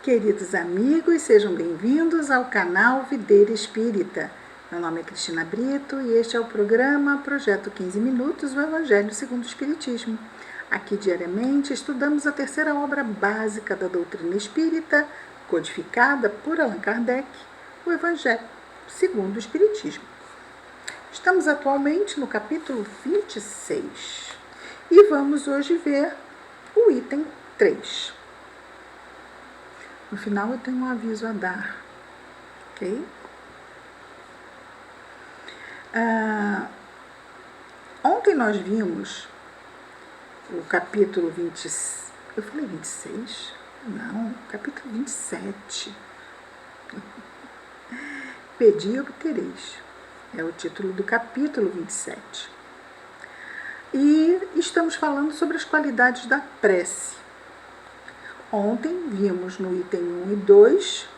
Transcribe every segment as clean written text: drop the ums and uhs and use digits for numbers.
Queridos amigos, sejam bem-vindos ao canal Videira Espírita. Meu nome é Cristina Brito e este é o programa Projeto 15 Minutos, o Evangelho segundo o Espiritismo. Aqui diariamente estudamos a terceira obra básica da doutrina espírita, codificada por Allan Kardec, o Evangelho segundo o Espiritismo. Estamos atualmente no capítulo 26 e vamos hoje ver o item 3. No final eu tenho um aviso a dar, ok? Ontem nós vimos o capítulo 20, eu falei 26? Não, capítulo 27. Pedi e obtereis. É o título do capítulo 27. E estamos falando sobre as qualidades da prece. Ontem vimos no item 1 e 2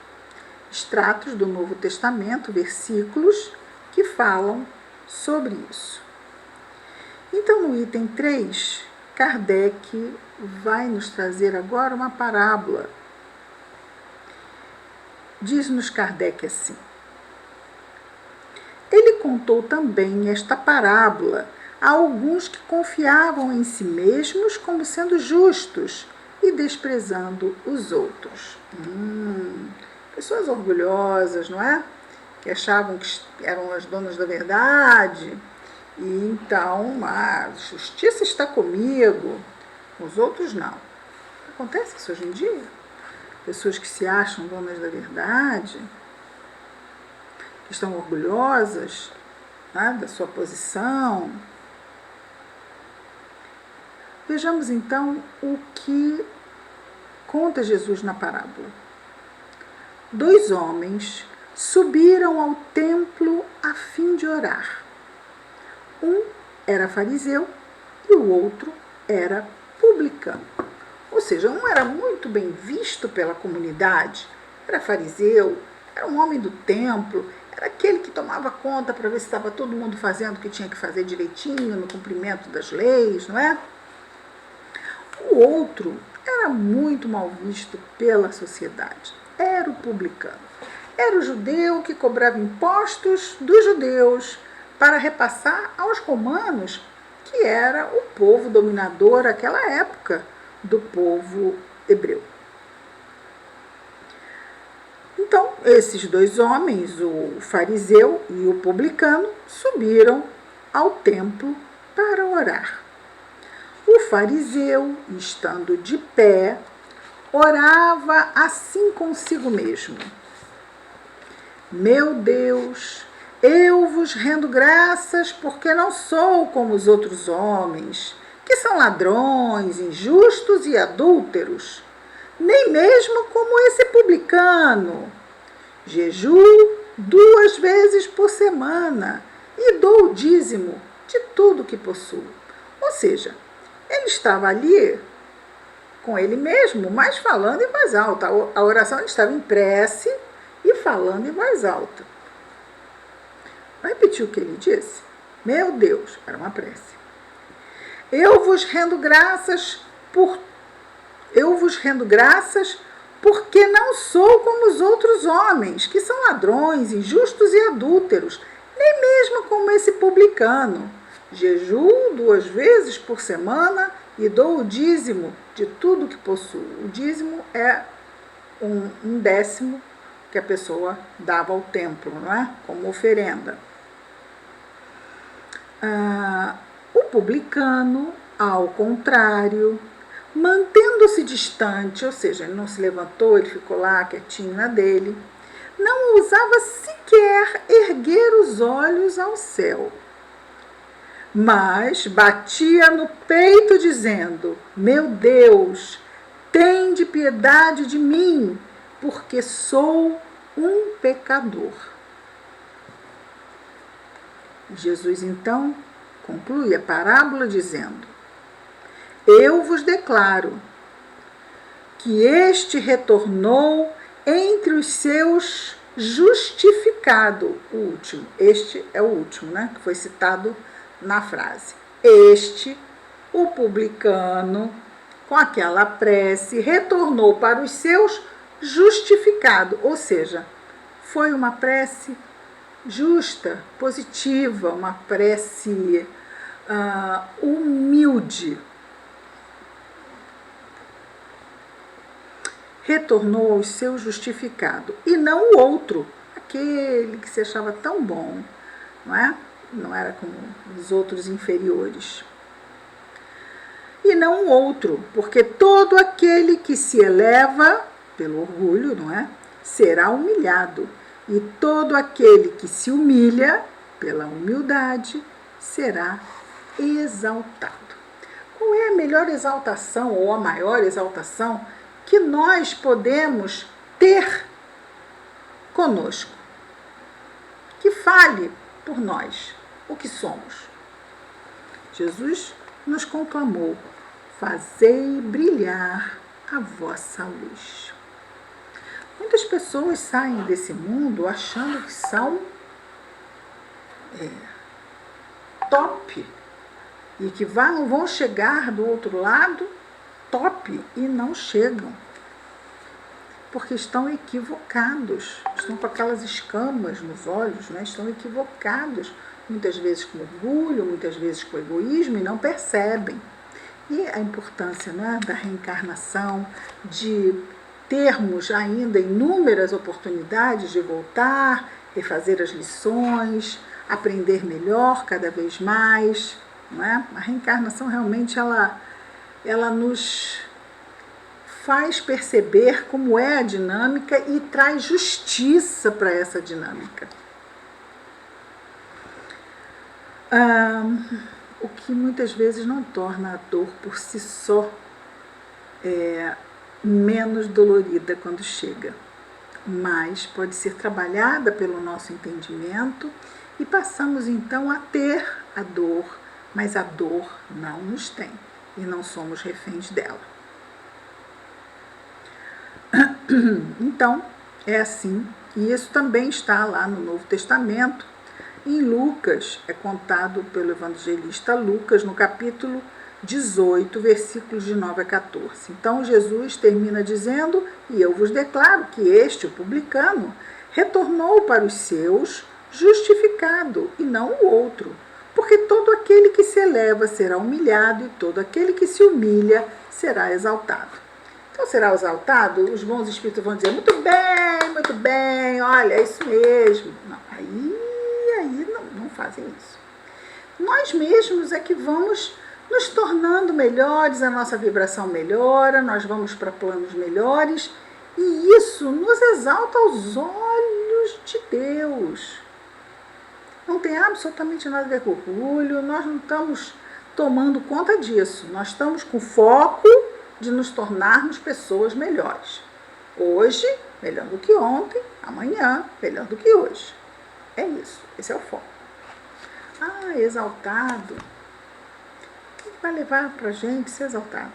extratos do Novo Testamento, versículos que falam sobre isso. Então, no item 3, Kardec vai nos trazer agora uma parábola. Diz-nos Kardec assim: ele contou também esta parábola a alguns que confiavam em si mesmos como sendo justos e desprezando os outros. Pessoas orgulhosas, não é? Que achavam que eram as donas da verdade, e então a justiça está comigo, os outros não. Acontece isso hoje em dia? Pessoas que se acham donas da verdade, que estão orgulhosas, né, da sua posição. Vejamos então o que conta Jesus na parábola. 2 homens subiram ao templo a fim de orar. Um era fariseu e o outro era publicano. Ou seja, um era muito bem visto pela comunidade, era fariseu, era um homem do templo, era aquele que tomava conta para ver se estava todo mundo fazendo o que tinha que fazer direitinho, no cumprimento das leis, não é? O outro era muito mal visto pela sociedade, era o publicano. Era o judeu que cobrava impostos dos judeus para repassar aos romanos, que era o povo dominador naquela época do povo hebreu. Então, esses 2 homens, o fariseu e o publicano, subiram ao templo para orar. O fariseu, estando de pé, orava assim consigo mesmo: meu Deus, eu vos rendo graças porque não sou como os outros homens, que são ladrões, injustos e adúlteros, nem mesmo como esse publicano. Jejuo 2 vezes por semana e dou o dízimo de tudo que possuo. Ou seja, ele estava ali com ele mesmo, mas falando em voz alta. A oração ele estava em prece e falando em voz alta. Vou repetir o que ele disse? Meu Deus, era uma prece. Eu vos rendo graças porque não sou como os outros homens, que são ladrões, injustos e adúlteros, nem mesmo como esse publicano. Jejuo 2 vezes por semana e dou o dízimo de tudo que possuo. O dízimo é um décimo que a pessoa dava ao templo, não é? Como oferenda. O publicano, ao contrário, mantendo-se distante, ou seja, ele não se levantou, ele ficou lá quietinho na dele, não ousava sequer erguer os olhos ao céu, mas batia no peito dizendo: meu Deus, tende piedade de mim, porque sou um pecador. Jesus então conclui a parábola dizendo: eu vos declaro que este retornou entre os seus justificado, o último. Este é o último, né, que foi citado na frase. Este, o publicano, com aquela prece, retornou para os seus justificado, ou seja, foi uma prece justa, positiva, uma prece humilde. Retornou ao seu justificado, e não o outro, aquele que se achava tão bom, não é? Não era como os outros inferiores. E não o outro, porque todo aquele que se eleva pelo orgulho, não é? Será humilhado, e todo aquele que se humilha pela humildade será exaltado. Qual é a melhor exaltação ou a maior exaltação que nós podemos ter conosco? Que fale por nós o que somos. Jesus nos conclamou: fazei brilhar a vossa luz. Muitas pessoas saem desse mundo achando que são top e que vão chegar do outro lado top, e não chegam, porque estão equivocados, estão com aquelas escamas nos olhos, né? Estão equivocados, muitas vezes com orgulho, muitas vezes com egoísmo, e não percebem. E a importância, né, da reencarnação, de termos ainda inúmeras oportunidades de voltar, refazer as lições, aprender melhor cada vez mais, não é? A reencarnação realmente ela nos faz perceber como é a dinâmica e traz justiça para essa dinâmica. O que muitas vezes não torna a dor por si só menos dolorida quando chega, mas pode ser trabalhada pelo nosso entendimento e passamos então a ter a dor, mas a dor não nos tem e não somos reféns dela. Então, é assim, e isso também está lá no Novo Testamento. Em Lucas, é contado pelo evangelista Lucas, no capítulo 18, versículos de 9 a 14. Então, Jesus termina dizendo: e eu vos declaro que este, o publicano, retornou para os seus justificado, e não o outro. Porque todo aquele que se eleva será humilhado, e todo aquele que se humilha será exaltado. Então, será exaltado? Os bons espíritos vão dizer: muito bem, olha, é isso mesmo. Não, aí não fazem isso. Nós mesmos é que vamos nos tornando melhores, a nossa vibração melhora, nós vamos para planos melhores, e isso nos exalta aos olhos de Deus. Não tem absolutamente nada a ver com orgulho, nós não estamos tomando conta disso, nós estamos com foco de nos tornarmos pessoas melhores. Hoje, melhor do que ontem, amanhã, melhor do que hoje. É isso, esse é o foco. Exaltado. O que vai levar para a gente ser exaltado?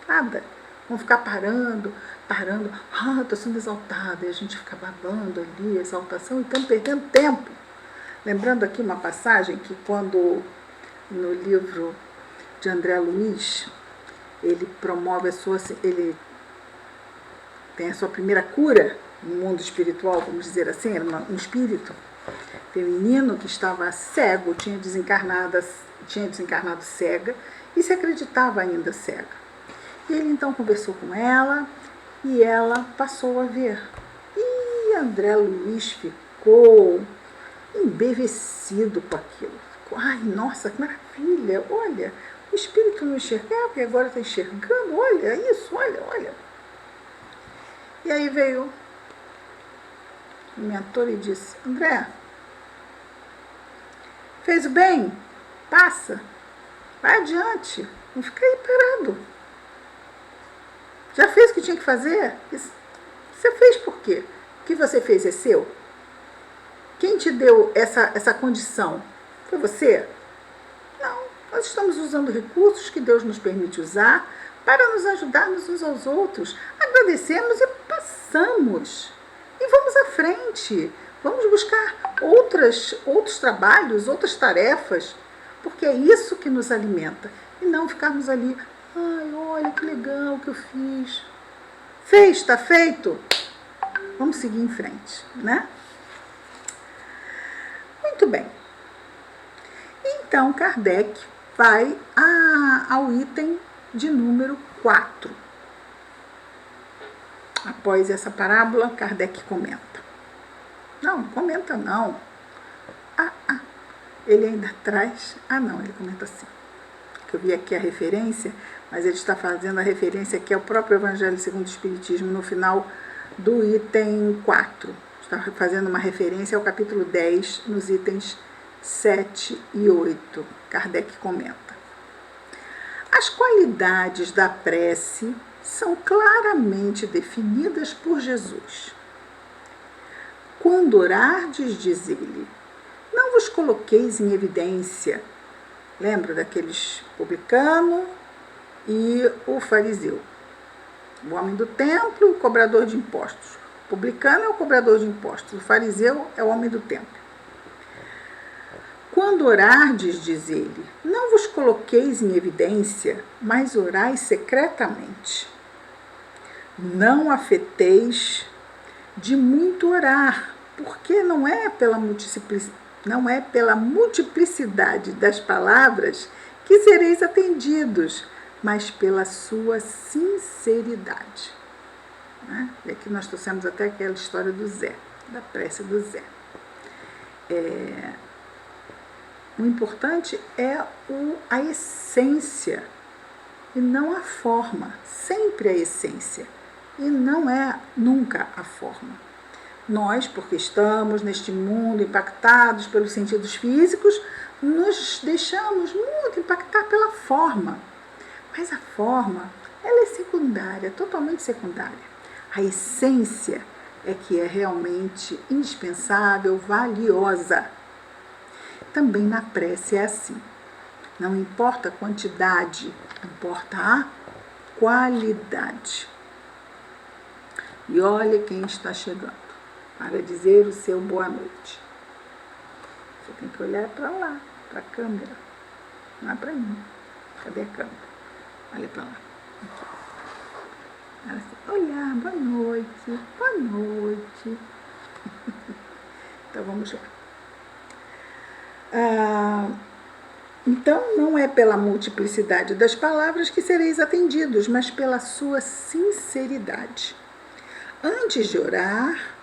Nada. Vamos ficar parando. Estou sendo exaltada. E a gente fica babando ali, exaltação, e estamos perdendo tempo. Lembrando aqui uma passagem que quando, no livro de André Luiz, ele promove ele tem a sua primeira cura no mundo espiritual, vamos dizer assim, era um espírito feminino que estava cego, tinha desencarnado cega e se acreditava ainda cega. E ele então conversou com ela e ela passou a ver. E André Luiz ficou embevecido com aquilo. Ai, nossa, que maravilha, olha, o espírito não enxergava e agora está enxergando, olha isso, olha. E aí veio o mentor e disse: André, fez o bem? Passa, vai adiante, não fica aí parado. Já fez o que tinha que fazer? Você fez por quê? O que você fez é seu? Quem te deu essa condição? Foi você? Não, nós estamos usando recursos que Deus nos permite usar para nos ajudarmos uns aos outros. Agradecemos e passamos. E vamos à frente. Vamos buscar outros trabalhos, outras tarefas, porque é isso que nos alimenta. E não ficarmos ali: ai, olha que legal que eu fiz. Fez, está feito? Vamos seguir em frente, né? Muito bem. Então, Kardec vai ao item de número 4. Após essa parábola, Kardec comenta. Não comenta não. Ele ainda traz... não, ele comenta assim. Eu vi aqui a referência, mas ele está fazendo a referência aqui ao próprio Evangelho segundo o Espiritismo, no final do item 4. Está fazendo uma referência ao capítulo 10, nos itens 7 e 8. Kardec comenta. As qualidades da prece são claramente definidas por Jesus. Quando orardes, diz ele, não vos coloqueis em evidência. Lembra daqueles publicano e o fariseu. O homem do templo, o cobrador de impostos. O publicano é o cobrador de impostos. O fariseu é o homem do templo. Quando orardes, diz ele, não vos coloqueis em evidência, mas orai secretamente. Não afeteis de muito orar, porque não é pela multiplicidade das palavras que sereis atendidos, mas pela sua sinceridade. E aqui nós trouxemos até aquela história do Zé, da prece do Zé. O importante é a essência e não a forma, sempre a essência e não é nunca a forma. Nós, porque estamos neste mundo impactados pelos sentidos físicos, nos deixamos muito impactar pela forma. Mas a forma, ela é secundária, totalmente secundária. A essência é que é realmente indispensável, valiosa. Também na prece é assim. Não importa a quantidade, importa a qualidade. E olha quem está chegando para dizer o seu boa noite. Você tem que olhar para lá, para a câmera. Não é para mim. Cadê a câmera? Olha para lá. Olá, boa noite. Boa noite. Então vamos lá. Então, não é pela multiplicidade das palavras que sereis atendidos, mas pela sua sinceridade. Antes de orar,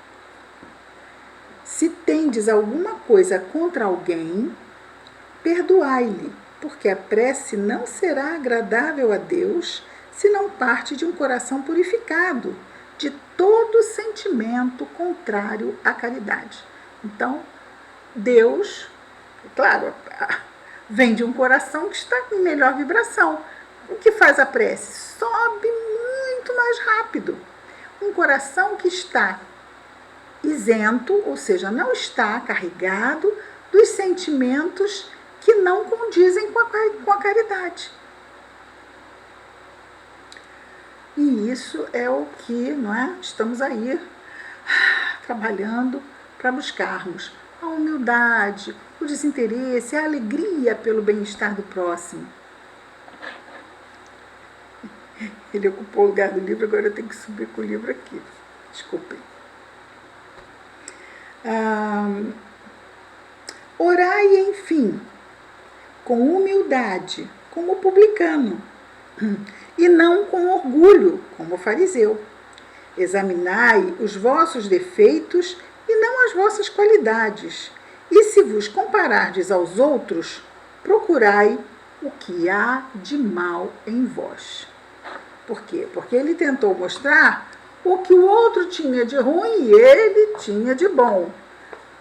se tendes alguma coisa contra alguém, perdoai-lhe, porque a prece não será agradável a Deus se não parte de um coração purificado, de todo sentimento contrário à caridade. Então, Deus, claro, vem de um coração que está em melhor vibração. O que faz a prece? Sobe muito mais rápido. Um coração que está isento, ou seja, não está carregado dos sentimentos que não condizem com a caridade. E isso é o que, não é? Estamos aí trabalhando para buscarmos a humildade, o desinteresse, a alegria pelo bem-estar do próximo. Ele ocupou o lugar do livro, agora eu tenho que subir com o livro aqui. Desculpem. Orai, enfim, com humildade, como o publicano, e não com orgulho, como o fariseu. Examinai os vossos defeitos e não as vossas qualidades. E se vos comparardes aos outros, procurai o que há de mal em vós. Por quê? Porque ele tentou mostrar o que o outro tinha de ruim e ele tinha de bom.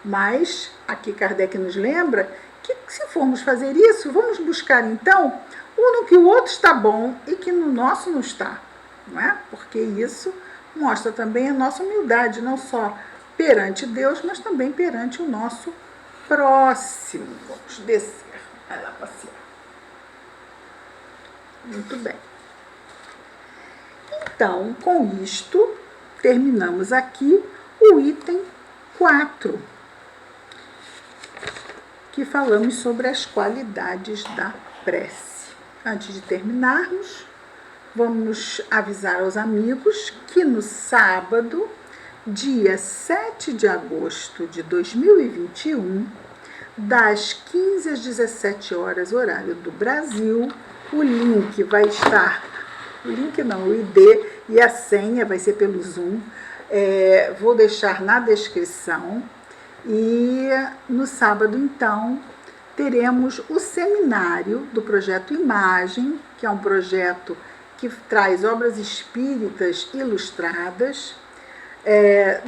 Mas aqui Kardec nos lembra que se formos fazer isso, vamos buscar então no que o outro está bom e que no nosso não está. Não é? Porque isso mostra também a nossa humildade, não só perante Deus, mas também perante o nosso próximo. Vamos descer, vai lá passear. Muito bem. Então, com isto, terminamos aqui o item 4, que falamos sobre as qualidades da prece. Antes de terminarmos, vamos avisar aos amigos que no sábado dia 7 de agosto de 2021, das 15 às 17 horas, horário do Brasil. O link vai estar, o link não, o ID e a senha vai ser pelo Zoom. Vou deixar na descrição. E no sábado, então, teremos o seminário do Projeto Imagem, que é um projeto que traz obras espíritas ilustradas,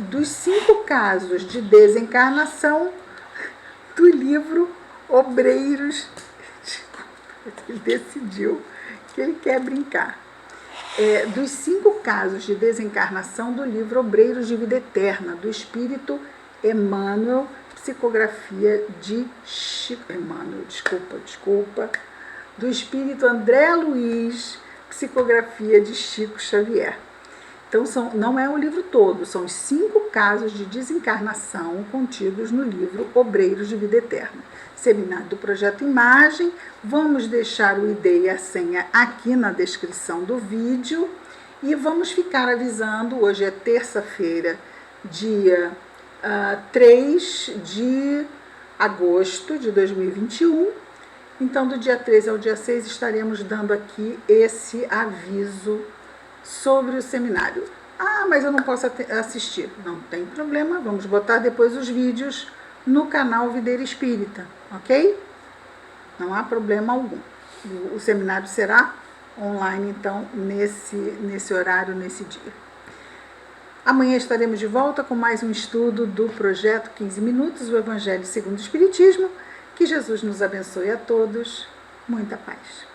dos 5 casos de desencarnação do livro Obreiros. Ele decidiu que ele quer brincar. Dos 5 casos de desencarnação do livro Obreiros de Vida Eterna, do Espírito Emmanuel, psicografia de Chico Emmanuel, desculpa, do Espírito André Luiz, psicografia de Chico Xavier. Então, não é o livro todo, são os 5 casos de desencarnação contidos no livro Obreiros de Vida Eterna. Seminário do Projeto Imagem, vamos deixar o ID e a senha aqui na descrição do vídeo e vamos ficar avisando, hoje é terça-feira, dia 3 de agosto de 2021, então do dia 13 ao dia 6 estaremos dando aqui esse aviso sobre o seminário. Mas eu não posso assistir. Não tem problema, vamos botar depois os vídeos no canal Videira Espírita, ok? Não há problema algum. O seminário será online, então, nesse horário, nesse dia. Amanhã estaremos de volta com mais um estudo do projeto 15 Minutos, o Evangelho segundo o Espiritismo. Que Jesus nos abençoe a todos. Muita paz.